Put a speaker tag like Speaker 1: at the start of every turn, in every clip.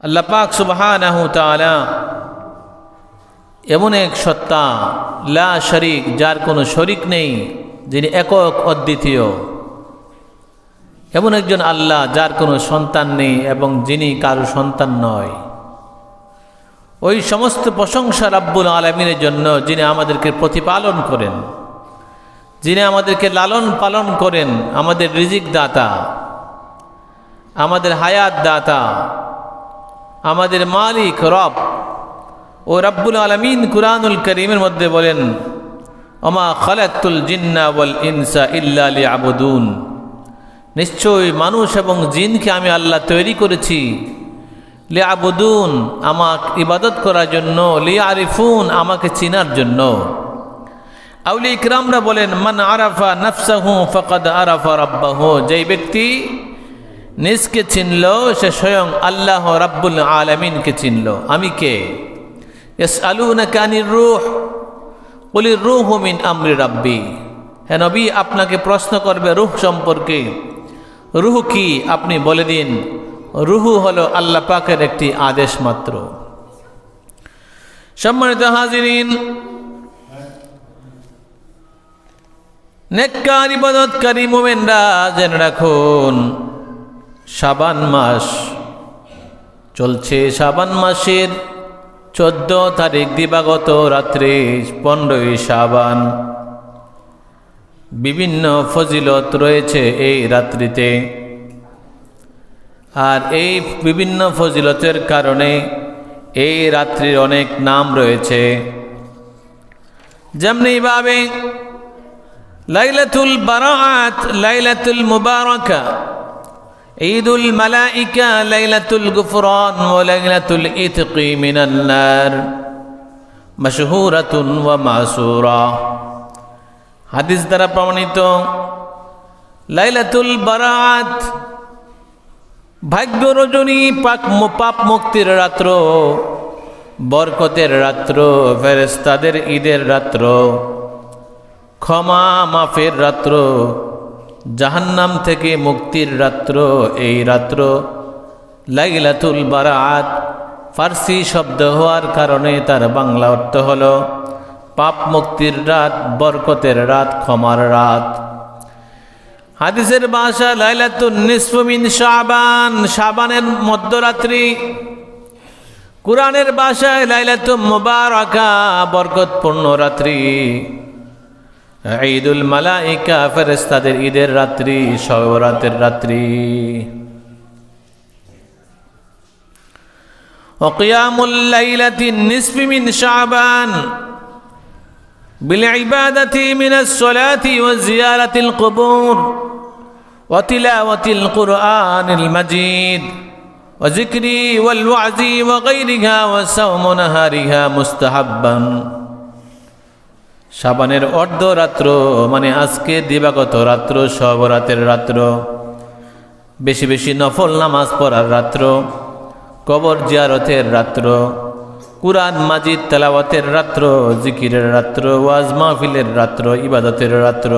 Speaker 1: আল্লাহ পাক সুবহানাহু তাআলা এমন এক সত্তা লা শরীক, যার কোনো শরিক নেই, যিনি একক অদ্বিতীয়। এমন একজন আল্লাহ যার কোনো সন্তান নেই এবং যিনি কারো সন্তান নয়। ওই সমস্ত প্রশংসা রাব্বুল আলামিনের জন্য, যিনি আমাদেরকে প্রতিপালন করেন, যিনি আমাদেরকে লালন পালন করেন, আমাদের রিজিক দাতা, আমাদের হায়াত দাতা, আমাদের মালিক রব। ও রাব্বুল আলামিন কুরআনুল কারীমের মধ্যে বলেন, ওমা খালাকতুল জিন্না ওয়াল ইনসা ইল্লা লিয়াবুদুন, নিশ্চয়ই মানুষ এবং জিনকে আমি আল্লাহ তৈরি করেছি লিয়াবুদুন, আমাকে ইবাদত করার জন্য, লিয়ারিফুন, আমাকে চিনার জন্য। আউলিয়া ইকরামরা বলেন, মান আরাফা নাফসাহু ফাকাদ আরাফা রাব্বাহু, যেই ব্যক্তি নিজকে চিনল সে স্বয়ং আল্লাহ রাব্বুল আলামিনকে চিনল। আমি কে? ইয়াসআলুনাকা আনির রূহ কুলির রূহু মিন আমরি রাব্বি, হে নবী আপনাকে প্রশ্ন করবে রূহ সম্পর্কে। রূহ কি? আপনি বলে দিন, রূহ হলো আল্লাহ পাকের একটি আদেশ মাত্র। সম্মানিত হাজিরিন, নেককার ইবাদতকারী মুমিনরা জেনে রাখুন, শাবান মাস চলছে। শাবান মাসের 14 তারিখ দিবাগত রাত্রে 15ই শাবান। বিভিন্ন ফজিলত রয়েছে এই রাত্রিতে, আর এই বিভিন্ন ফজিলতের কারণে এই রাত্রির অনেক নাম রয়েছে। যেমনিভাবে লাইলাতুল বারাআত, লাইলাতুল মুবারাকা, ঈদুল মালাইকা, লাইলাতুল গুফরান ওয়া লাইলাতুল ইতকি মিনান নার, মাশহুরাতুন ওয়া মাসুরা। হাদিস দ্বারা প্রমাণিত লাইলাতুল বারাআত ভাগ্য রজনী, পাপ মুক্তির রাত্র, বরকতের রাত্র, ফেরেশতাদের ঈদের রাত্র, ক্ষমা মাফের রাত্র, জাহান্নাম থেকে মুক্তির রাত্র। এই রাত্র লাইলাতুল বারাআত ফার্সি শব্দ হওয়ার কারণে তার বাংলা অর্থ হলো পাপ মুক্তির রাত, বরকতের রাত, ক্ষমার রাত। হাদিসের ভাষা লাইলাতুন নিসফু মিন শাবান, শাবানের মধ্যরাত্রি। কুরআনের ভাষায় লাইলাতুল মুবারাকা, বরকতপূর্ণ রাত্রি। ঈদুল মালাইকা, ফেরেশতাদের ঈদের রাত্রি, শবে বরাতের রাত্রি। ওয়া কিয়ামুল লাইলাতিন নিসফি মিন শাবান বিল ইবাদাতি মিনাস সালাতি ওয়া জিয়ারাতিল কুবুর ওয়া তিলাওয়াতিল কুরআনিল মাজিদ ওয়া যিকরি ওয়াল ওয়াজি ওয়া গায়রিহা ওয়া সাওমু নাহারিহা মুস্তাহাব্বান। শাবানের অর্ধরাত্র মানে আজকে দিবাগত রাত্র, শবে বরাতের রাত্র, বেশি বেশি নফল নামাজ পড়ার রাত্র, কবর জিয়ারতের রাত্র, কুরআন মাজিদ তেলাওয়াতের রাত্র, জিকিরের রাত্র, ওয়াজ মাহফিলের রাত্র, ইবাদতের রাত্র,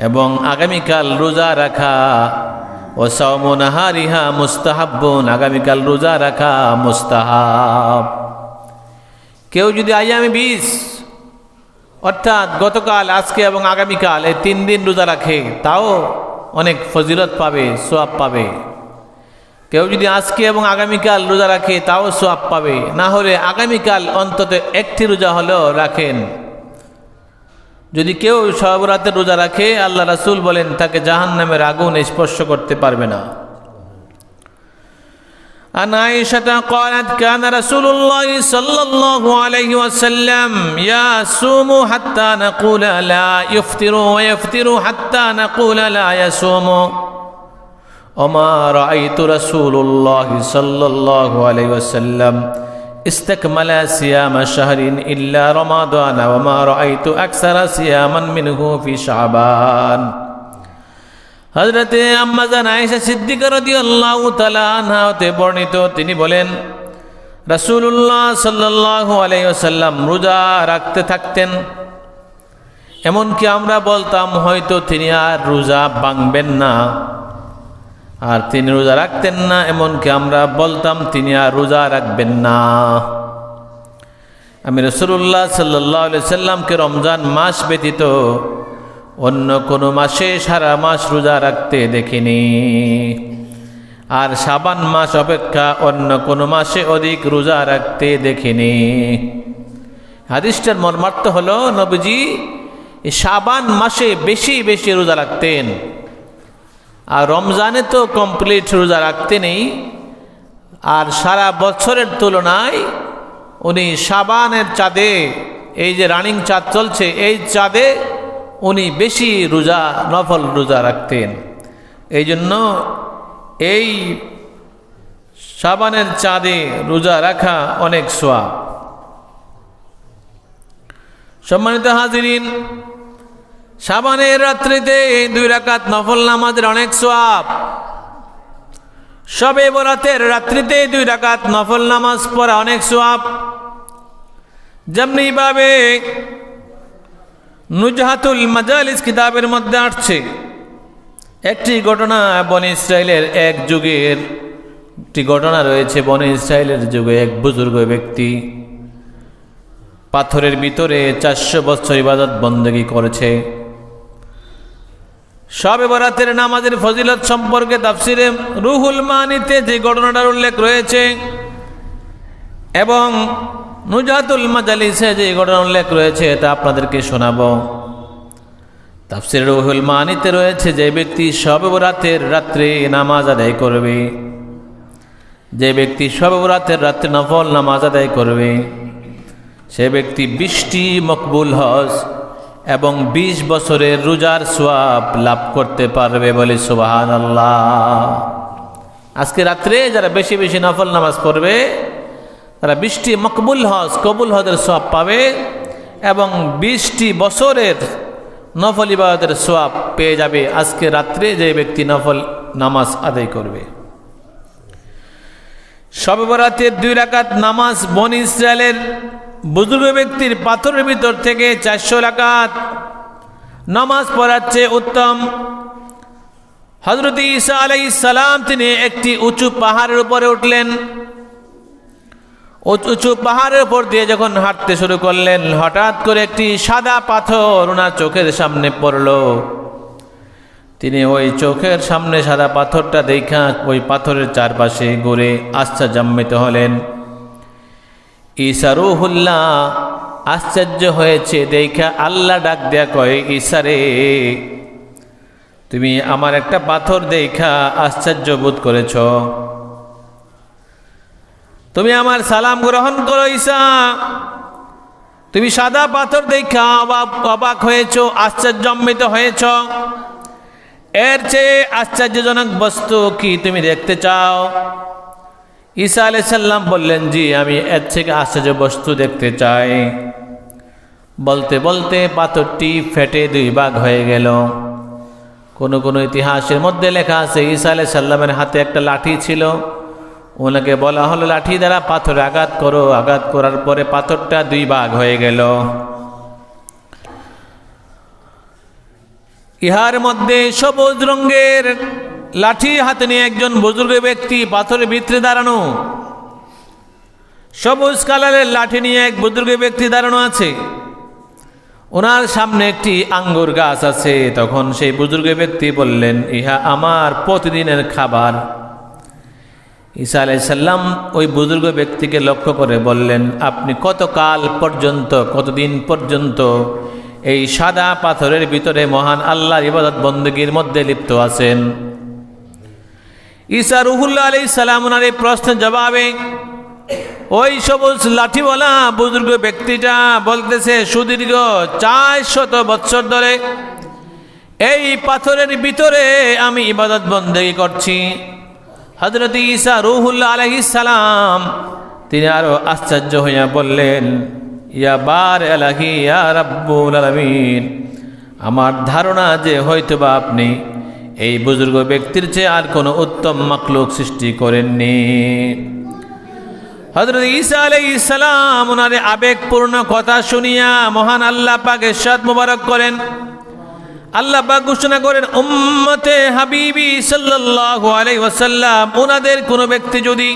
Speaker 1: এবং আগামীকাল রোজা রাখা। ও সাওমু নাহারিহা মুস্তাহাব্বুন, আগামীকাল রোজা রাখা মুস্তাহাব। কেউ যদি আইয়ামে 20 অর্থাৎ গতকাল, আজকে এবং আগামীকাল এই 3 দিন রোজা রাখে, তাও অনেক ফজিলত পাবে, সওয়াব পাবে। কেউ যদি আজকে এবং আগামীকাল রোজা রাখে, তাও সওয়াব পাবে। না হলে আগামীকাল অন্তত একটি রোজা হলেও রাখেন। যদি কেউ শবে বরাতের রোজা রাখে, আল্লাহ রাসূল বলেন তাকে জাহান্নামের আগুন স্পর্শ করতে পারবে না। عن عائشة قالت كان رسول الله صلى الله عليه وسلم يصوم حتى نقول لا يفطر ويفطر حتى نقول لا يصوم وما رأيت رسول الله صلى الله عليه وسلم استكمل صيام شهر إلا رمضان وما رأيت أكثر صياما منه في شعبان। হযরতে আম্মা জান আয়েশা সিদ্দিকা রাদিয়াল্লাহু তাআলা আনহা হতে বর্ণিত, তিনি বলেন রাসূলুল্লাহ সাল্লাল্লাহু আলাইহি ওয়াসাল্লাম রোজা রাখতে থাকতেন, এমনকি আমরা বলতাম হয়তো তিনি আর রোজা ভাঙবেন না। আর তিনি রোজা রাখতেন না, এমনকি আমরা বলতাম তিনি আর রোজা রাখবেন না। আমি রাসূলুল্লাহ সাল্লাল্লাহু আলাইহি সাল্লামকে রমজান মাস ব্যতীত অন্য কোনো মাসে সারা মাস রোজা রাখতে দেখিনি, আর শাবান মাস অপেক্ষা অন্য কোনো মাসে অধিক রোজা রাখতে দেখিনি। হাদিসটার মর্মার্থ হলো নবীজি শাবান মাসে বেশি বেশি রোজা রাখতেন, আর রমজানে তো কমপ্লিট রোজা রাখতেনই, আর সারা বছরের তুলনায় উনি শাবানের চাঁদে, এই যে রানিং চাঁদ চলছে এই চাঁদে উনি বেশি রোজা, নফল রোজা রাখতেন। এই জন্য এই শাবানের চাঁদে রোজা রাখা অনেক সওয়াব। সম্মানিত হাজিরিন, শাবানের রাত্রিতে 2 রাকাত নফল নামাজের অনেক সওয়াব। শবে বরাতের রাত্রিতে 2 রাকাত নফল নামাজ পড়া অনেক সওয়াব। যেমনি ভাবে নুজহাতুল মাজালিস কিতাবের মধ্যে আসছে একটি ঘটনা, বনি ইসরাইলের এক যুগের একটি ঘটনা রয়েছে। বনি ইসরাইলের যুগে এক বুজুর্গ ব্যক্তি পাথরের ভিতরে 400 বছর ইবাদত বন্দেগী করেছে। শবে বরাতের নামাজের ফজিলত সম্পর্কে তাফসিরে রুহুল মানিতে যে ঘটনাটার উল্লেখ রয়েছে এবং নুজহাতুল মাজালিসে যে ঘটনা উল্লেখ রয়েছে তা আপনাদেরকে শোনাবো। তাফসিরে রুহুল মানিতে রয়েছে, যে ব্যক্তি শবে বরাতের রাত্রে নামাজ আদায় করবে, যে ব্যক্তি শবে বরাতের রাত্রে নফল নামাজ আদায় করবে, সে ব্যক্তি 20টি মকবুল হজ এবং 20 বছরের রোজার সওয়াব লাভ করতে পারবে। বলে সুবহানাল্লাহ। আজকে রাত্রে যারা বেশি বেশি নফল নামাজ পড়বে তারা 20টি মকবুল হজ, কবুল হজের সওয়াব পাবে এবং 20টি বছরের নফল ইবাদতের সওয়াব পেয়ে যাবে আজকে রাত্রে যে ব্যক্তি নফল নামাজ আদায় করবে। শবে বরাতের 2 রাকাত নামাজ বনি ইসরায়েলের বুজুর্গ ব্যক্তির পাথরের ভিতর থেকে 400 রাকাত নামাজ পড়াচ্ছে উত্তম। হযরত ঈসা আলাইহিস সালাম তিনি একটি উঁচু পাহাড়ের উপরে উঠলেন। উঁচু পাহাড়ের উপর দিয়ে যখন হাঁটতে শুরু করলেন, হঠাৎ করে একটি সাদা পাথর ওনার চোখের সামনে পড়ল। তিনি ওই চোখের সামনে সাদা পাথরটা দেখা ওই পাথরের চারপাশে ঘুরে আশ্চর্যান্বিত হলেন। ঈসা রূহুল্লাহ আশ্চর্য হয়েছে দেখা আল্লাহ ডাক দেয়া কয়, ঈসা রে, তুমি আমার একটা পাথর দেখা আশ্চর্য বোধ করেছ, তুমি আমার সালাম গ্রহণ করো। ঈসা, তুমি সাদা পাথর দেখা অবাক হয়েছ, আশ্চর্যান্বিত হয়েছ, এর চেয়ে আশ্চর্যজনক বস্তু কি তুমি দেখতে চাও? ঈসা আলাইহিস সালাম বললেন, জি, আমি এর থেকে আশ্চর্য বস্তু দেখতে চাই। বলতে বলতে পাথরটি ফেটে 2 ভাগ হয়ে গেল। কোন কোন ইতিহাসের মধ্যে লেখা আছে ঈসা আলাইহিস সালামের হাতে একটা লাঠি ছিল, ওনাকে বলা হলো লাঠি দ্বারা পাথরে আঘাত করো। আঘাত করার পরে পাথরটা 2 ভাগ হয়ে গেল। ইহার মধ্যে সবুজ রঙের লাঠি হাতে নিয়ে একজন বুজুর্গ ব্যক্তি পাথরের ভিতরে দাঁড়ানো। সবুজ কালারের লাঠি নিয়ে এক বুজুর্গ ব্যক্তি দাঁড়ানো আছে। ওনার সামনে একটি আঙ্গুর গাছ আছে। তখন সেই বুজুর্গ ব্যক্তি বললেন, ইহা আমার প্রতিদিনের খাবার। ঈসা আলাইহিস সালাম ওই বুজুর্গ ব্যক্তিকে লক্ষ্য করে বললেন, আপনি কতকাল পর্যন্ত, কতদিন পর্যন্ত এই সাদা পাথরের ভিতরে মহান আল্লাহর ইবাদত বন্দেগীর মধ্যে লিপ্ত আছেন? ঈসা রূহুল্লাহ আলাইহিস সালাম ওনার এই প্রশ্নের জবাবে ওই সবুজ লাঠিওয়ালা বুজুর্গ ব্যক্তিটা বলতেছে, সুদীর্ঘ 400 বছর ধরে এই পাথরের ভিতরে আমি ইবাদত বন্দেগী করছি। হযরত ঈসা রূহুল্লাহ আলাইহিস সালাম তিনি আরো আশ্চর্য হইয়া বললেন, ইয়া বার এলাহি ইয়া রাব্বুল আলামিন, আমার ধারণা যে হয়তোবা আপনি এই বুজুর্গ ব্যক্তির চেয়ে আর কোনো উত্তম মাখলুক সৃষ্টি করেননি। হযরত ঈসা আলাইহিস সালাম ওনার আবেগপূর্ণ কথা শুনিয়া মহান আল্লাহ পাক ইরশাদ মুবারক করেন, আল্লাহ পাক ঘোষণা করেন উম্মতে হাবিবি সাল্লাল্লাহু আলাইহি ওয়াসাল্লাম, ওনাদের কোনো ব্যক্তি যদি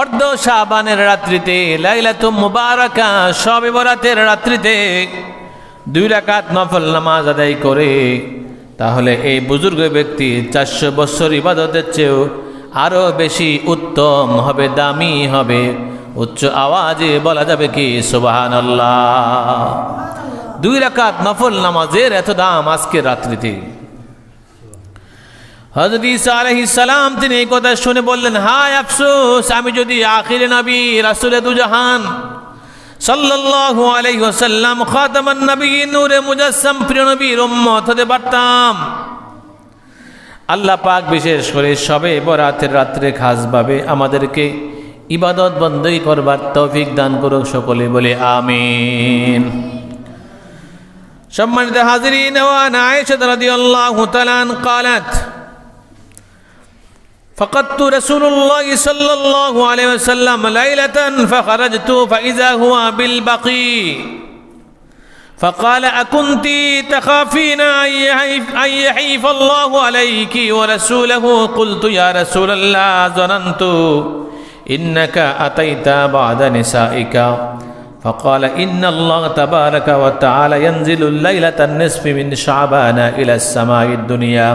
Speaker 1: অর্ধ শাবানের রাত্রিতে লাইলাতুল মুবারাকা শবে বরাতের রাত্রিতে 2 রাকাত নফল নামাজ আদায় করে, তাহলে এই বুজুর্গ ব্যক্তি 400 বছর ইবাদতের চেয়েও আরো বেশি উত্তম হবে, দামি হবে। উচ্চ আওয়াজে বলা যাবে কি সুবহানাল্লাহ। 2 রাকাত নফল নামাজের এত দাম আজকের রাত্রিতে। হযরত ঈসা আলাইহিস সালাম তিনি এই কথা শুনে বললেন, হায় আফসোস, আমি যদি আখিরে নবী রাসূলে দুজাহান সাল্লাল্লাহু আলাইহি ওয়াসাল্লাম খাতামান নবিয়্যিন নূরে মুজাসসাম প্রিয় নবীর উম্মত হতে পারতাম। আল্লাহ পাক বিশেষ করে শবে বরাতের রাত্রে খাসভাবে আমাদেরকে ইবাদত বন্দী করবার তৌফিক দান করুক, সকলে বলে আমিন। সম্মানিত হাজিরিন, ওয়া আয়েশা রাদিয়াল্লাহু তাআলা قالت فقدت رسول الله صلى الله عليه وسلم ليلة فخرجت فإذا هو بالبقيع فقال أكنت تخافين أن يحيف الله عليك ورسوله؟ قلت يا رسول الله ظننت إنك أتيت بعد نسائك. فقال إن الله تبارك وتعالى ينزل الليلة النصف من شعبان إلى السماء الدنيا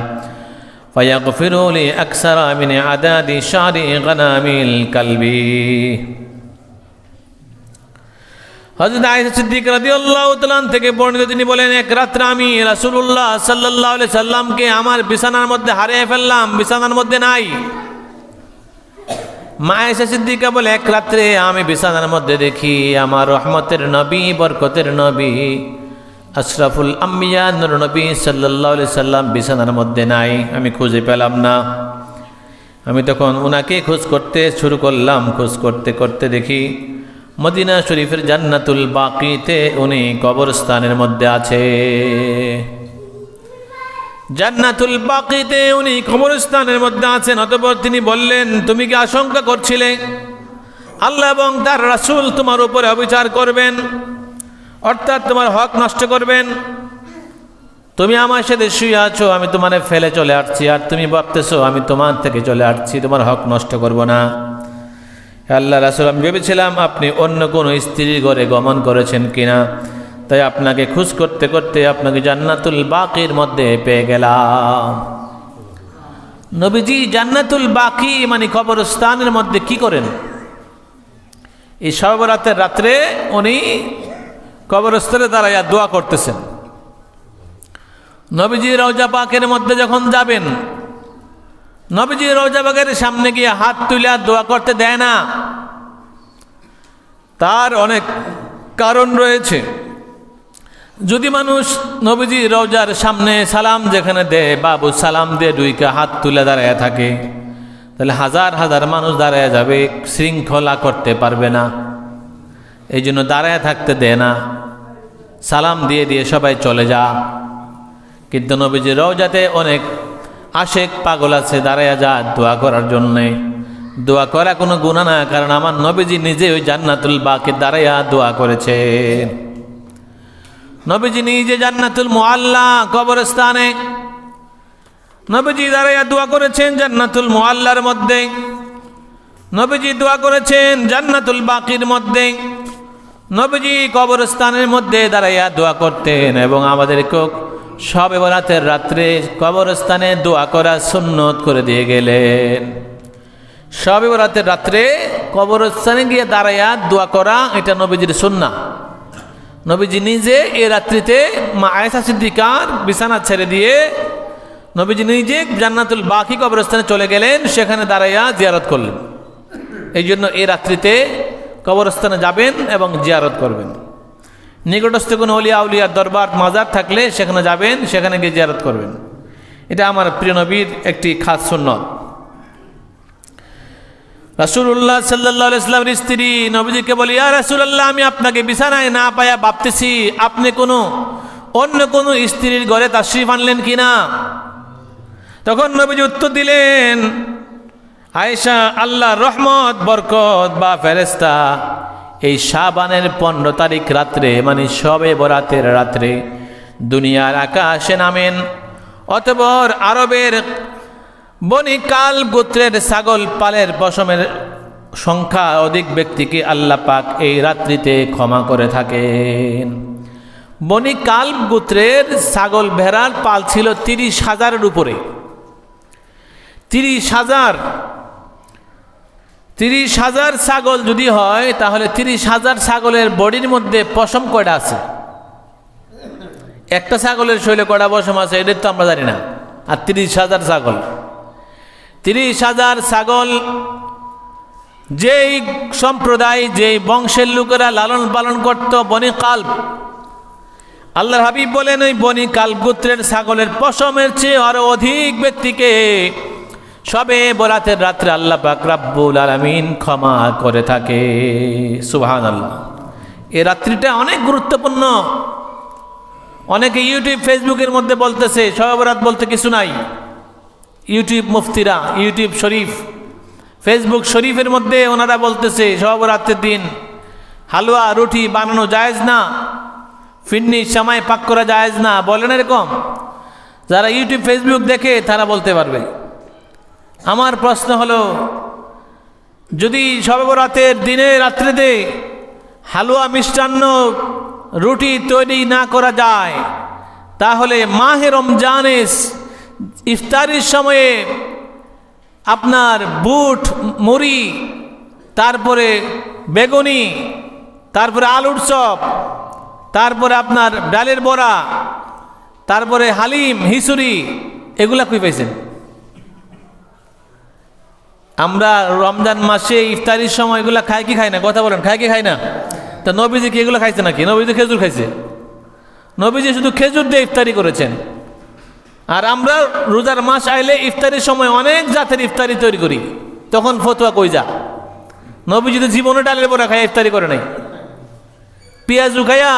Speaker 1: فيغفر لي أكثر من عدد شعر غنام الكلب. হযরত আয়েশা সিদ্দিকা রাদিয়াল্লাহু তাআলা থেকে বর্ণিত, তিনি বলেন, এক রাত্রে আমি রাসূলুল্লাহ সাল্লাল্লাহু আলাইহি সাল্লামকে আমার বিছানার মধ্যে হারিয়ে ফেললাম, বিছানার মধ্যে নাই। মা আয়েশা সিদ্দিকা বলে, এক রাত্রে আমি বিছানার মধ্যে দেখি আমার রহমতের নবী, বরকতের নবী, আশরাফুল আম্বিয়া নূর নবী সাল্লাল্লাহু আলাইহি সাল্লাম বিছানার মধ্যে নাই, আমি খুঁজে পেলাম না। আমি তখন ওনাকে খোঁজ করতে শুরু করলাম, খোঁজ করতে করতে দেখি মদিনা শরীফের জান্নাতুল বাকিতে উনি কবরস্থানের মধ্যে আছে। জান্নাতুল বাকিতে উনি কবরস্থানের মধ্যে আছেন। অতঃপর তিনি বললেন, তুমি কি আশঙ্কা করছিলে আল্লাহ এবং তার রাসূল তোমার উপরে অবিচার করবেন, অর্থাৎ তোমার হক নষ্ট করবেন? তুমি আমার সাথে শুয়ে আছো, আমি তোমারে ফেলে চলে আসছি, আর তুমি ভাবতেছো আমি তোমার থেকে চলে আসছি, তোমার হক নষ্ট করব না। আল্লাহ রাসূল, আমি ভেবেছিলাম আপনি অন্য কোনো স্ত্রীর ঘরে গমন করেছেন কিনা, তাই আপনাকে খোঁজ করতে করতে আপনাকে জান্নাতুল বাকির মধ্যে পেয়ে গেলাম। নবীজি জান্নাতুল বাকি মানে কবরস্থানের মধ্যে কি করেন? এই শবে বরাতের রাত্রে উনি কবরস্থানে দাঁড়াইয়া দোয়া করতেছেন। নবীজি রওজা পাকের মধ্যে যখন যাবেন, নবীজি রওজা পাকের সামনে গিয়ে হাত তুলে দোয়া করতে দেয় না। তার অনেক কারণ রয়েছে। যদি মানুষ নবীজি রওজার সামনে সালাম যেখানে দেয়, বাবু সালাম দিয়ে দুইকে হাত তুলে দাঁড়ায় থাকে, তাহলে হাজার হাজার মানুষ দাঁড়ায় যাবে, শৃঙ্খলা করতে পারবে না। এই জন্য দাঁড়ায় থাকতে দেয় না, সালাম দিয়ে দিয়ে সবাই চলে যা। কিন্তু নবীজি রওজাতে অনেক আশেক পাগল আছে, দাঁড়ায় যা দোয়া করার জন্যে। দোয়া করা কোনো গুনাহ না, কারণ আমার নবীজি নিজে ওই জান্নাতুল বাকি দাঁড়াইয়া দোয়া করেছে। নবীজি নিজে জান্নাতুল মুআল্লা কবরস্থানে নবীজি দাঁড়াইয়া দোয়া করেছেন জান্নাতুল মুআল্লার মধ্যে, নবীজি দোয়া করেছেন জান্নাতুল বাকির মধ্যে। নবীজি কবরস্থানের মধ্যে দাঁড়াইয়া দোয়া করতেন এবং আমাদেরকে শবে বরাতের রাত্রে কবরস্থানে দোয়া করা সুন্নত করে দিয়ে গেলেন। শবে বরাতের রাত্রে কবরস্থানে গিয়ে দাঁড়াইয়া দোয়া করা এটা নবীজির সুন্নাহ। নবীজি নিজে এই রাত্রিতে মা আয়েশা সিদ্দিকার বিছানা ছেড়ে দিয়ে নবীজি নিজে জান্নাতুল বাকি কবরস্থানে চলে গেলেন, সেখানে দাঁড়াইয়া জিয়ারত করলেন। এই জন্য এই রাত্রিতে কবরস্থানে যাবেন এবং জিয়ারত করবেন। নিকটস্থ কোনো ওলিয়া আউলিয়ার দরবার মাজার থাকলে সেখানে যাবেন, সেখানে গিয়ে জিয়ারত করবেন। এটা আমার প্রিয় নবীর একটি খাস সুন্নত। রাসূলুল্লাহ সাল্লাল্লাহু আলাইহি ওয়াসাল্লামের স্ত্রী নবীজিকে বলি, ইয়া রাসূলুল্লাহ, আমি আপনাকে বিছানায় না পায়া ভাবতেছি আপনি অন্য কোনো স্ত্রীর ঘরে তাশরীফ আনলেন কিনা। তখন নবীজি উত্তর দিলেন, আয়েশা, আল্লাহর রহমত বরকত বা ফেরেশতা এই শাবানের 15 তারিখ রাত্রে মানে শবে বরাতের রাত্রে দুনিয়ার আকাশে নামেন। অতঃপর আরবের বনি কালব গোত্রের ছাগল পালের পশমের সংখ্যা অধিক ব্যক্তিকে আল্লাহ পাক এই রাত্রিতে ক্ষমা করে থাকেন। বনি কালব গোত্রের ছাগল ভেড়ার পাল ছিল 30,000-এর উপরে। 30,000 ছাগল যদি হয় তাহলে 30,000 ছাগলের বডির মধ্যে পশম কয়টা আছে? একটা ছাগলের শরীরে কয়টা পশম আছে এটা তো আমরা জানি না। আর 30,000 ছাগল, 30,000 ছাগল যেই সম্প্রদায়, যেই বংশের লোকেরা লালন পালন করত বনি কালব, আল্লাহর হাবিব বলেন ওই বনি কালব গোত্রের ছাগলের পশমের চেয়ে আরো অধিক ব্যক্তিকে সবে বরাতের রাত্রে আল্লাহ পাক রব্বুল আলামিন ক্ষমা করে থাকে। সুবহানাল্লাহ। এই রাত্রিটা অনেক গুরুত্বপূর্ণ। অনেকে ইউটিউব ফেসবুকের মধ্যে বলতেছে শবে বরাত বলতে কিছু নাই। ইউটিউব মুফতিরা, ইউটিউব শরীফ, ফেসবুক শরীফের মধ্যে ওনারা বলতেছে শবে বরাতের দিন হালুয়া রুটি বানানো জায়েজ না, ফিন্নি সামাই পাক করা জায়েজ না, বলেন এরকম? যারা ইউটিউব ফেসবুক দেখে তারা বলতে পারবে। আমার প্রশ্ন হলো, যদি শবে বরাতের দিনে রাত্রিতে হালুয়া মিষ্টান্ন রুটি তৈরি না করা যায়, তাহলে মাহে রমজানে ইফতারির সময়ে আপনার বুট মুড়ি, তারপরে বেগুনি, তারপরে আলুর চপ, তারপরে আপনার ডালের বড়া, তারপরে হালিম হিসুরি, এগুলা কই পাইছেন? আমরা রমজান মাসে ইফতারির সময় এগুলা খাই কি খাই না? কথা বলেন, খাই কি খাই না? তা নবীজি কি এগুলো খাইছে নাকি? নবীজি খেজুর খাইছে। নবীজি শুধু খেজুর দিয়ে ইফতারি করেছেন। আর আমরা রোজার মাস আইলে ইফতারির সময় অনেক জাতের ইফতারি তৈরি করি, তখন ফতোয়া কই যা? নবীজি তো জীবনে ডালের বড়া খায়া ইফতারি করে নাই। পেঁয়াজু খায়া,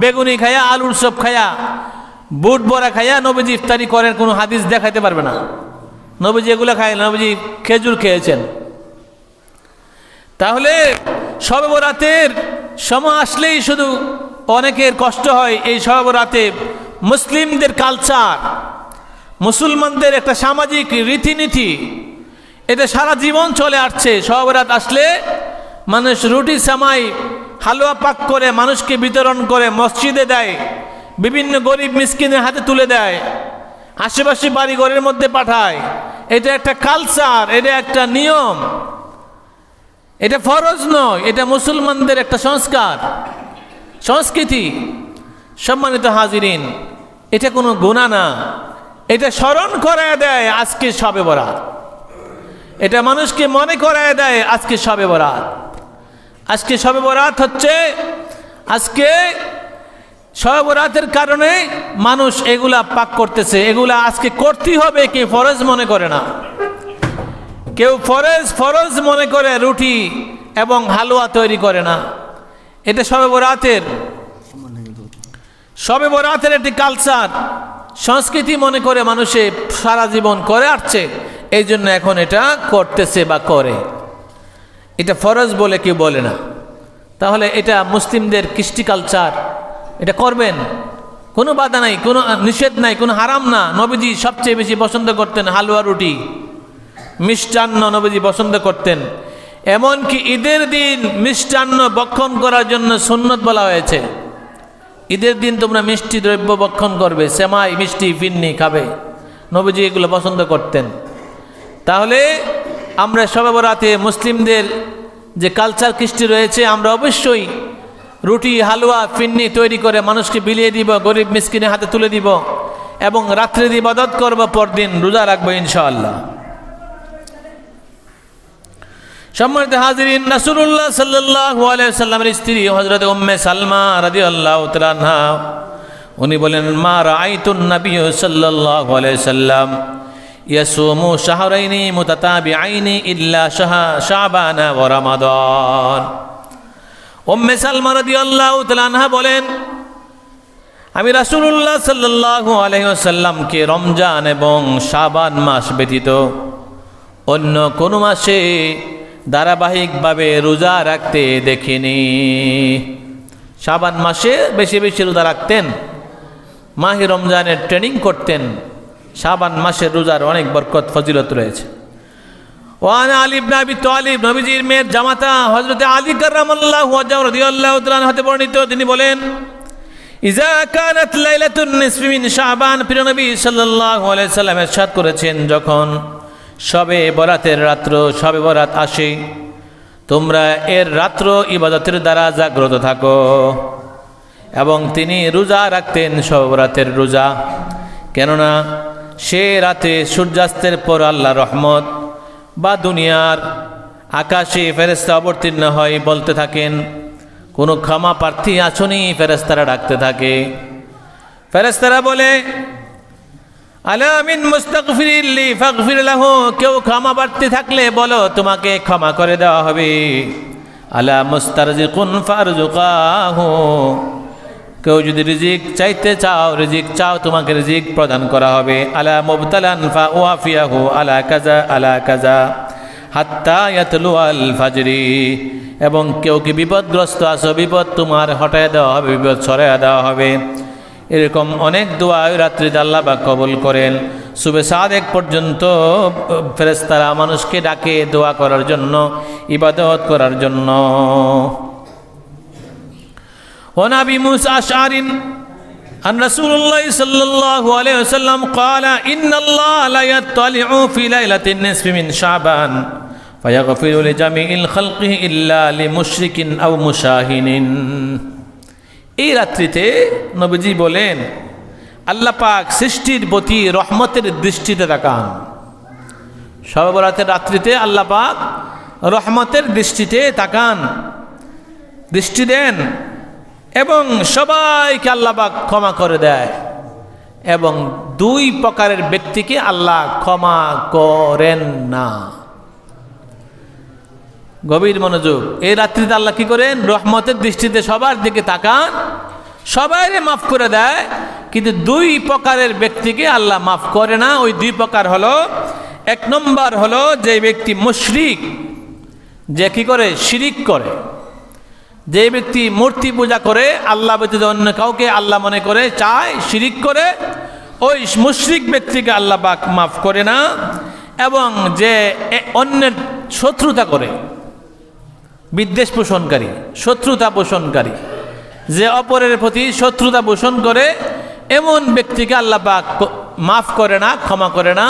Speaker 1: বেগুনি খায়া, আলুর চপ খায়া, বুট বড়া খায়া নবীজি ইফতারি করেন, কোনো হাদিস দেখাইতে পারবে না। নবীজি এগুলো খায়, নবীজি খেজুর খেয়েছেন। তাহলে শবে বরাতের সময় আসলেই শুধু অনেকের কষ্ট হয়। এই শবে বরাতে মুসলিমদের কালচার, মুসলমানদের একটা সামাজিক রীতিনীতি, এটা সারা জীবন চলে আসছে। শবে বরাত আসলে মানুষ রুটি সামাই হালুয়া পাক করে মানুষকে বিতরণ করে, মসজিদে দেয়, বিভিন্ন গরিব মিসকিনের হাতে তুলে দেয়, আশেপাশে বাড়ি ঘরের মধ্যে পাঠায়। এটা একটা কালচার, এটা একটা নিয়ম, এটা ফরজ নয়, এটা মুসলমানদের একটা সংস্কার, সংস্কৃতি। সম্মানিত হাজিরিন, এটা কোনো গুনাহ না। এটা স্মরণ করায় দেয় আজকে শবে বরাত, এটা মানুষকে মনে করায় দেয় আজকে শবে বরাত। আজকে শবে বরাত হচ্ছে, আজকে শবে বরাতের কারণে মানুষ এগুলা পাক করতেছে। এগুলা আজকে করতেই হবে, কেউ ফরজ মনে করে না। কেউ ফরজ মনে করে রুটি এবং হালুয়া তৈরি করে না। এটা শবে বরাতের একটি কালচার, সংস্কৃতি মনে করে মানুষে সারা জীবন করে আসছে। এই জন্য এখন এটা করতেছে বা করে, এটা ফরজ বলে কেউ বলে না। তাহলে এটা মুসলিমদের কৃষ্টি কালচার, এটা করবেন, কোনো বাধা নাই, কোনো নিষেধ নাই, কোনো হারাম না। নবীজি সবচেয়ে বেশি পছন্দ করতেন হালুয়া রুটি, মিষ্টান্ন নবীজি পছন্দ করতেন। এমনকি ঈদের দিন মিষ্টান্ন ভক্ষণ করার জন্য সুন্নত বলা হয়েছে। ঈদের দিন তোমরা মিষ্টি দ্রব্য ভক্ষণ করবে, সেমাই, মিষ্টি, ফিন্নি খাবে। নবীজি এগুলো পছন্দ করতেন। তাহলে আমরা শবে বরাতে মুসলিমদের যে কালচার কৃষ্টি রয়েছে, আমরা অবশ্যই রুটি হালুয়া ফিন্নি তৈরি করে মানুষকে বিলিয়ে দিব, গরিব মিসকিনের হাতে তুলে দিব এবং রাত্রে ইবাদত করব, পরদিন রোজা রাখবো ইনশাআল্লাহ। সম্মানিত হাজিরিন, রাসূলুল্লাহ সাল্লাল্লাহু আলাইহি ওয়াসাল্লামের স্ত্রী হযরত উম্মে সালমা রাদিয়াল্লাহু তাআলা আনহা, উনি বলেন, মা রাআইতুন নাবিয়্য সাল্লাল্লাহু আলাইহি ওয়াসাল্লাম ইয়াসুমু শাহরাইনি মুতাতাবিআইনি ইল্লা শাবানা ওয়া রমাদান। উম্মে সালমা রাদিয়াল্লাহু তাআলা আনহা বলেন, আমি রাসূলুল্লাহ সাল্লাল্লাহু আলাইহি ওয়াসাল্লামকে রমজান এবং শাবান মাস ব্যতীত অন্য কোনো মাসে ধারাবাহিকভাবে রোজা রাখতে দেখিনি। শাবান মাসে বেশি বেশি রোজা রাখতেন, মাহে রমজানের ট্রেনিং করতেন। শাবান মাসের রোজার অনেক বরকত ফজিলত রয়েছে। ওয়ান আলী ইবনে আবি তালিব, নবীজির মেয়ের জামাতা হযরত আলী কাররামাল্লাহু ওয়াজহু রাদিয়াল্লাহু তাআলা হতে বর্ণিত, তিনি বলেন, ইজা কানাত লাইলাতুন নিসফি মিন শাবান, প্রিয় নবী সাল্লাল্লাহু আলাইহি সাল্লাম ইরশাদ করেছেন, যখন শবে বরাতের রাত্র, শবে বরাত আসে, তোমরা এর রাত্র ইবাদতের দ্বারা জাগ্রত থাকো। এবং তিনি রোজা রাখতেন, শবে বরাতের রোজা, কেননা সে রাতে সূর্যাস্তের পর আল্লাহর রহমত বা দুনিয়ার আকাশে ফেরেশতা অবতীর্ণ হয়, বলতে থাকেন, কোনো ক্ষমা প্রার্থী আছনি? ফেরেশতারা ডাকতে থাকে। ফেরেশতারা বলে, আলা মিন মুস্তাগফিরিন লি ফাগফির লাহু, কেউ ক্ষমা প্রার্থী থাকলে বলো, তোমাকে ক্ষমা করে দেওয়া হবে। আলা মুস্তারজিকুন ফারজুকাহু, কেউ যদি রিজিক চাইতে চাও, রিজিক চাও, তোমাকে রিজিক প্রদান করা হবে। আলা মুবতালান ফাওয়াফিয়াহু আলা কাজা আলা কাজা হাত্তা ইয়াতলু আল ফাজরি, এবং কেউ কি বিপদগ্রস্ত আছো, বিপদ তোমার হটায় দেওয়া হবে, বিপদ সরাইয়া দেওয়া হবে। এরকম অনেক দোয়া রাত্রিতে আল্লাহ পাক কবুল করেন। সুবে সাদেক পর্যন্ত ফেরেশতারা মানুষকে ডাকে দোয়া করার জন্য, ইবাদত করার জন্য। وعن أبي موسى الأشعري عن رسول الله صلى الله عليه وسلم قال إن الله لا يطلع في ليلة النصف من شعبان فيغفر لجميع خلقه إلا لمشرك أو مشاهن। এই রাত্রিতে নবীজি বলেন, আল্লাহ পাক সৃষ্টির প্রতি রহমতের দৃষ্টিতে তাকান। শবে বরাতের রাত্রিতে আল্লাহ পাক রহমতের দৃষ্টিতে তাকান, দৃষ্টি দেন, এবং সবাইকে আল্লাহ পাক ক্ষমা করে দেয়। এবং দুই প্রকারের ব্যক্তিকে আল্লাহ ক্ষমা করেন না। গভীর মনোযোগ। এই রাত্রিতে আল্লাহ কি করেন? রহমতের দৃষ্টিতে সবার দিকে তাকান, সবাইকে মাফ করে দেয়, কিন্তু দুই প্রকারের ব্যক্তিকে আল্লাহ মাফ করে না। ওই দুই প্রকার হলো, এক নম্বর হলো যে ব্যক্তি মুশরিক, যে কি করে? শিরিক করে। যে ব্যক্তি মূর্তি পূজা করে, আল্লাহ ব্যতীত অন্য কাউকে আল্লাহ মনে করে, চায়, শিরিক করে, ওই মুশরিক ব্যক্তিকে আল্লাহ পাক মাফ করে না। এবং যে অন্যের শত্রুতা করে, বিদ্বেষ পোষণকারী, শত্রুতা পোষণকারী, যে অপরের প্রতি শত্রুতা পোষণ করে, এমন ব্যক্তিকে আল্লাহ পাক মাফ করে না, ক্ষমা করে না।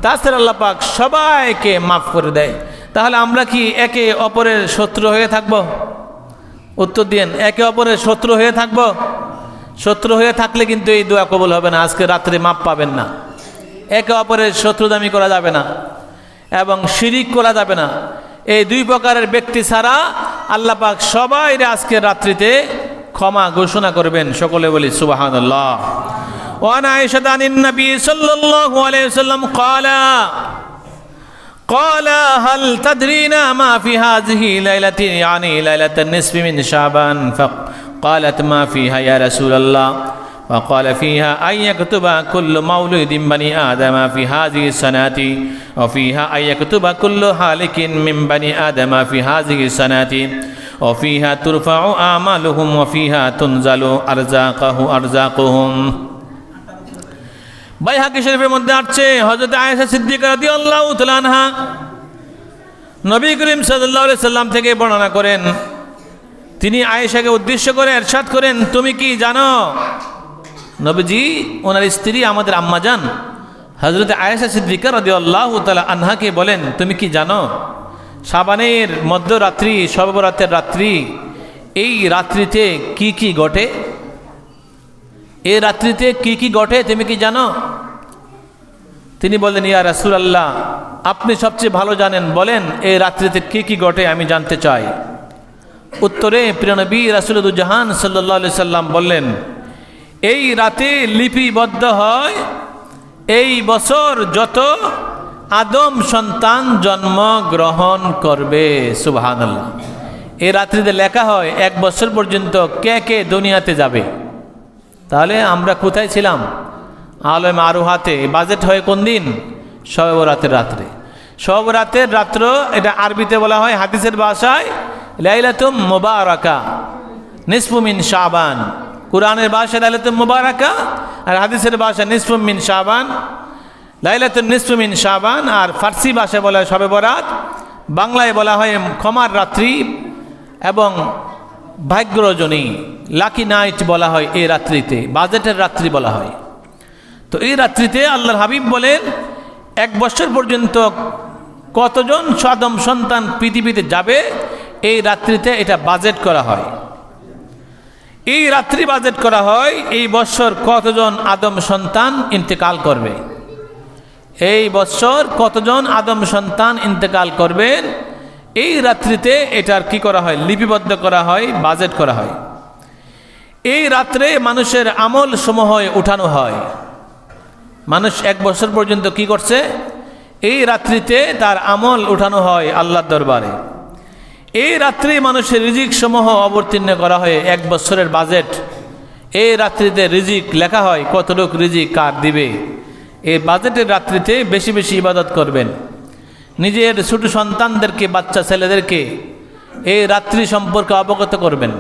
Speaker 1: তাছাড়া আল্লাহ পাক সবাইকে মাফ করে দেয়। তাহলে আমরা কি একে অপরের শত্রু হয়ে থাকব? উত্তর দিন, একে অপরের শত্রু হয়ে থাকব? শত্রু হয়ে থাকলে কিন্তু এই দোয়া কবুল হবে না, আজকে রাত্রে মাপ পাবেন না। একে অপরের শত্রুদামি করা যাবে না এবং শিরিক করা যাবে না। এই দুই প্রকারের ব্যক্তি ছাড়া আল্লাহ পাক সবাইরে আজকে রাত্রিতে ক্ষমা ঘোষণা করবেন। সকলে বলি সুবহানাল্লাহ। ওয়ান আয়েশা আনিন নবী সাল্লাল্লাহু আলাইহি ওয়াসাল্লাম قال هل تدرين ما في هذه ليلة يعني ليلة النصف من شعبان؟ فقالت ما فيها يا رسول الله؟ وقال فيها أن يكتب كل مولود بني آدم في هذه السنة، وفيها أن يكتب كل هالك من بني آدم في هذه السنة، وفيها ترفع أعمالهم، وفيها تنزل أرزاقهم। বাইহাকি শরীফের মধ্যে আসছে, হযরত আয়েশা সিদ্দিকা রাদিয়াল্লাহু তাআলা আনহা নবী করিম সাল্লাল্লাহু আলাইহি সাল্লাম থেকে বর্ণনা করেন, তিনি আয়েশাকে উদ্দেশ্য করে ইরশাদ করেন, তুমি কি জানো? নবীজি ওনার স্ত্রী আমাদের আম্মাজান হযরত আয়েশা সিদ্দিকা রাদিয়াল্লাহু তাআলা আনহাকে বলেন, তুমি কি জানো শাবানের মধ্যরাত্রি, শবে বরাতের রাত্রি, এই রাত্রিতে কি কি ঘটে? এই রাত্রিতে কি কি ঘটে তুমি কি জানো? তিনি বললেন, ইয়া রাসূলুল্লাহ, আপনি সবচেয়ে ভালো জানেন, বলেন এই রাত্রিতে কি কি ঘটে, আমি জানতে চাই। উত্তরে প্রিয় নবী রাসূলুল জাহান সাল্লাল্লাহু আলাইহি সাল্লাম বললেন, এই রাতে লিপিবদ্ধ হয় এই বছর যত আদম সন্তান জন্মগ্রহণ করবে। সুবহানাল্লাহ। এই রাত্রিতে লেখা হয় এক বছর পর্যন্ত কে কে দুনিয়াতে যাবে। তাহলে আমরা কোথায় ছিলাম? আলম আরোহাতে। বাজেট হয় কোন দিন? শবে বরাতের রাত্রে। শবে বরাতের রাত্র, এটা আরবিতে বলা হয় হাদিসের ভাষায় লাইলাতুম মুবারাকা নিসফু মিন শাবান। কুরআনের ভাষায় লাইলাতুম মুবারাকা, আর হাদিসের ভাষা নিসফু মিন শাবান, লাইলাতুন নিসফু মিন শাবান, আর ফার্সি ভাষায় বলা হয় শবে বরাত, বাংলায় বলা হয় ক্ষমার রাত্রি এবং ভাগ্য রজনী, লাকি নাইট বলা হয় এই রাত্রিতে, বাজেটের রাত্রি বলা হয়। তো এই রাত্রিতে আল্লাহর হাবিব বলেন 1 বছর পর্যন্ত কতজন আদম সন্তান পৃথিবীতে যাবে এই রাত্রিতে এটা বাজেট করা হয়। এই রাত্রি বাজেট করা হয় এই বছর কতজন আদম সন্তান ইন্তেকাল করবে, এই বছর কতজন আদম সন্তান ইন্তেকাল করবেন এই রাত্রিতে এটার কি করা হয়, লিপিবদ্ধ করা হয়, বাজেট করা হয়। এই রাত্রে মানুষের আমল সমূহ উঠানো হয়। মানুষ 1 বছর পর্যন্ত কি করছে, এই রাত্রিতে তার আমল উঠানো হয় আল্লাহর দরবারে। এই রাত্রে মানুষের রিজিক সমূহ অবতীর্ণ করা হয়, 1 বছরের বাজেট। এই রাত্রিতে রিজিক লেখা হয়, কতটুক রিজিক কার দিবে। এই বাজেটের রাত্রিতে বেশি বেশি ইবাদত করবেন। নিজের ছোট সন্তানদেরকে, বাচ্চা ছেলেদেরকে এই রাত্রি সম্পর্কে অবগত করবেন।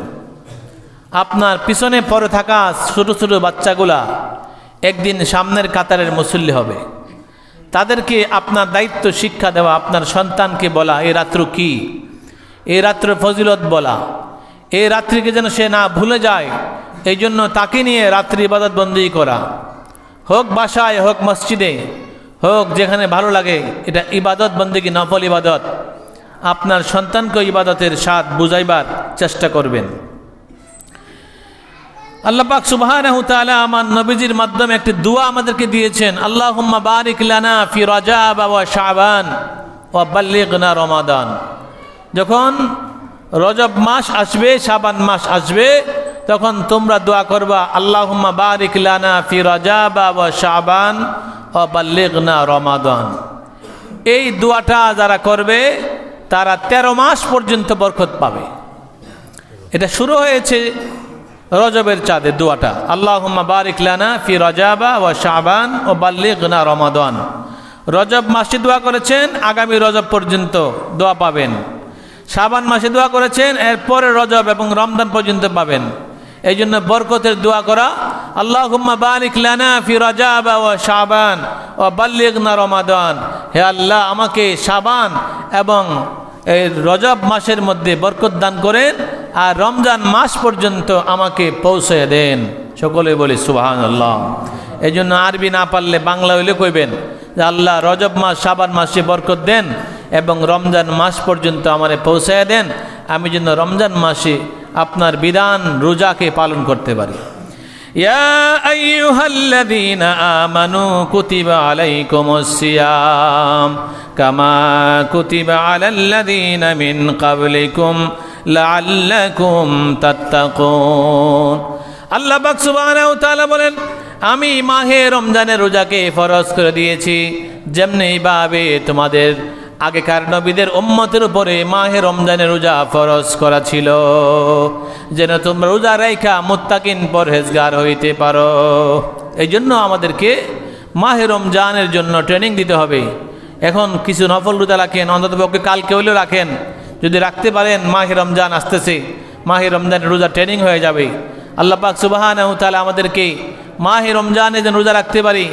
Speaker 1: আপনার পিছনে পড়ে থাকা ছোট ছোট বাচ্চাগুলা একদিন সামনের কাতারের মুসল্লি হবে। তাদেরকে আপনার দায়িত্ব শিক্ষা দেওয়া, আপনার সন্তানকে বলা এই রাত্র কি, এই রাত্র ফজিলত বলা, এই রাত্রিকে যেন সে না ভুলে যায়, এই জন্য তাকে নিয়ে রাত্রি ইবাদত বন্দী করা, হোক বাসায়, হোক মসজিদে, হোক যেখানে ভালো লাগে, এটা ইবাদত বন্দেগী, নফল ইবাদত। আপনার সন্তানকে ইবাদতের স্বাদ বুঝাইবার চেষ্টা করবেন। আল্লাহ পাক সুবহানাহু ওয়া তাআলা আমার নবীজির মাধ্যমে একটি দোয়া আমাদেরকে দিয়েছেন, আল্লাহুম্মা বারিক লানা ফি রাজাব ওয়া শাবান ওয়া বাল্লিগনা রমাদান। যখন রজব মাস আসবে, শাবান মাস আসবে, তখন তোমরা দোয়া করবা, আল্লাহুম্মা বারিক লানা ফি রাজাব ওয়া শাবান ওয়া বাল্লিগনা রমাদান। এই দোয়াটা যারা করবে তারা 13 মাস পর্যন্ত বরকত পাবে। এটা শুরু হয়েছে রজবের চাঁদে দোয়াটা, আল্লাহুম্মা বারিক লানা ফি রাজাব ওয়া শাবান ওয়া বাল্লিগনা রমাদান। রজব মাসে দোয়া করেছেন, আগামী রজব পর্যন্ত দোয়া পাবেন। শাবান মাসে দোয়া করেছেন, এরপরে রজব এবং রমজান পর্যন্ত পাবেন। এই জন্য বরকতের দোয়া করা, আল্লাহুম্মা বারিক লানা ফি রাজাব ওয়া শাবান ওয়া বাল্লিগনা রমাদান। হে আল্লাহ, আমাকে শাবান এবং এই রজব মাসের মধ্যে বরকত দান করেন, আর রমজান মাস পর্যন্ত আমাকে পৌঁছে দেন। সকলে বলি সুবহানাল্লাহ। এই জন্য আরবি না পারলে বাংলা হইলে কইবেন যে আল্লাহ রজব মাস, শাবান মাসে বরকত দেন এবং রমজান মাস পর্যন্ত আমারে পৌঁছায় দেন, আমি যেন রমজান মাসে আপনার বিধান রোজাকে পালন করতে পারি। ইয়া আইয়ুহাল্লাযীনা আমানু কুতিবা আলাইকুমুস সিয়াম কামা কুতিবা আলাল্লাযীনা মিন ক্বাবলিকুম লাআল্লাকুম তাত্তাকুন। আল্লাহ পাক সুবহানাহু ওয়া তাআলা বলেন, আমি মাহে রমজানের রোজাকে ফরজ করে দিয়েছি, যেমনিভাবে তোমাদের আগেকার নবীদের উম্মতের উপরে মাহে রমজানের রোজা ফরজ করা ছিল, যেন তোমরা রোজা রাইখা মুত্তাকিন পরহেজগার হইতে পারো। এই জন্য আমাদেরকে মাহে রমজানের জন্য ট্রেনিং দিতে হবে। এখন কিছু নফল রোজা রাখেন, অন্ততপক্ষে কালকে হলেও রাখেন। যদি রাখতে পারেন, মাহে রমজান আসতেছে, মাহে রমজানের রোজা ট্রেনিং হয়ে যাবে। আল্লাহ পাক সুবহানাহু ওয়া তাআলা আমাদেরকে মাহে রমজানে যেন রোজা রাখতে পারি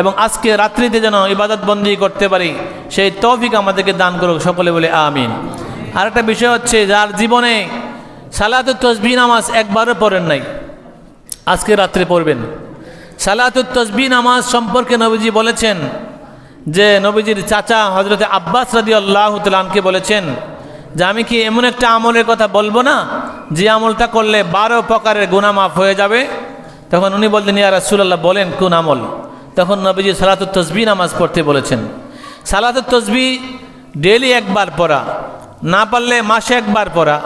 Speaker 1: এবং আজকে রাত্রিতে যেন ইবাদত বন্দি করতে পারি, সেই তৌফিক আমাদেরকে দান করুক। সকলে বলে আমিন। আর একটা বিষয় হচ্ছে, যার জীবনে সালাতুত তাসবিহ নামাজ একবারও পড়েন নাই, আজকে রাত্রে পড়বেন। সালাতুত তাসবিহ নামাজ সম্পর্কে নবীজি বলেছেন যে, নবীজির চাচা হযরত আব্বাস রাদিয়াল্লাহু তাআলা আনহু বলেছেন যে, আমি কি এমন একটা আমলের কথা বলবো না যে আমলটা করলে 12 প্রকারের গুনাহ মাফ হয়ে যাবে? তখন উনি বললেন, ইয়া রাসূলুল্লাহ, বলেন কোন আমল? তখন নবীজি সালাতুত তাসবিহ নামাজ পড়তে বলেছেন। সালাতুত তাসবিহ ডেইলি একবার পড়া, না পারলে মাসে একবার পড়া,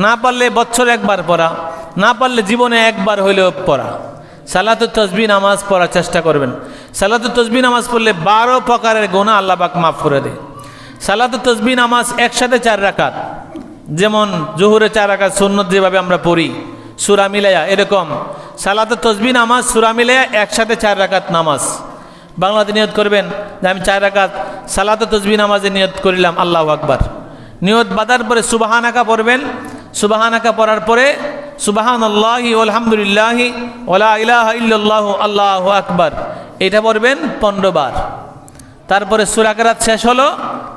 Speaker 1: না পারলে বছরে একবার পড়া, না পারলে জীবনে একবার হইলেও পড়া। সালাতুত তাসবিহ নামাজ পড়ার চেষ্টা করবেন। সালাতুত তাসবিহ নামাজ পড়লে 12 প্রকারের গুনাহ আল্লাহ পাক মাফ করে দেয়। সালাতুত তাসবিহ নামাজ একসাথে 4 রাকাত, যেমন জোহরে 4 রাকাত সুন্নত যেভাবে আমরা পড়ি সূরা মিলায়া, এরকম সালাতুত তাসবিহ নামাজ সূরা মিলায়া একসাথে 4 রাকাত নামাজ। বাংলাতে নিয়ত করবেন যে আমি 4 রাকাত সালাতুত তাসবিহ নামাজে নিয়ত করিলাম, আল্লাহু আকবার। নিয়ত বাঁধার পরে সুবহানাকা পড়বেন। সুবহানাকা পড়ার পরে সুবহানাল্লাহি আলহামদুলিল্লাহি ওয়ালা ইলাহা ইল্লাল্লাহু আল্লাহু আকবার, এটা পড়বেন 15 বার। তারপরে সূরা কেরাত শেষ হলো,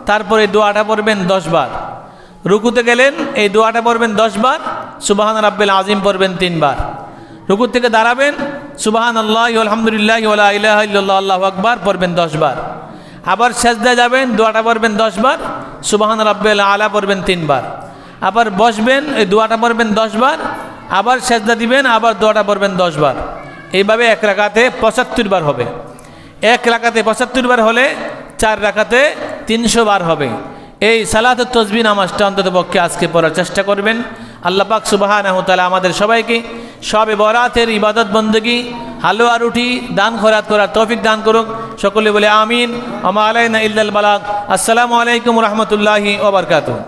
Speaker 1: তারপরে দোয়াটা পড়বেন 10 বার। রুকুতে গেলেন, এই দোয়াটা পড়বেন 10 বার, সুবহান রাব্বিল আযীম পড়বেন 3 বার। রুকু থেকে দাঁড়াবেন, সুবহানাল্লাহি আলহামদুলিল্লাহি ওয়ালা ইলাহা ইল্লাল্লাহু আল্লাহু আকবার পড়বেন 10 বার। আবার সেজদায় যাবেন, দোয়াটা পড়বেন 10 বার, সুবহান রাব্বিল আলা পড়বেন 3 বার। আবার বসবেন, এই দোয়াটা পড়বেন 10 বার, আবার সেজদা দিবেন, আবার দোয়াটা পড়বেন 10 বার। এইভাবে এক রাকাতে 75 বার হবে। এক রাকাতে 75 বার হলে 4 রাকাতে 300 বার হবে। এই সালাতুত তাসবিহ নামাজটা অন্তত পক্ষে আজকে পড়ার চেষ্টা করবেন। আল্লাহ পাক সুবহানাহু ওয়া তাআলা আমাদের সবাইকে শবে বরাতের ইবাদত বন্দেগী, হালুয়া রুটি দান খয়রাত করার তৌফিক দান করুক। সকলে বলে আমিন। ওয়া মা আলাইনা ইল্লাল বালাগ। আসসালামু আলাইকুম ওয়া রাহমাতুল্লাহি ওয়া বারাকাতুহু।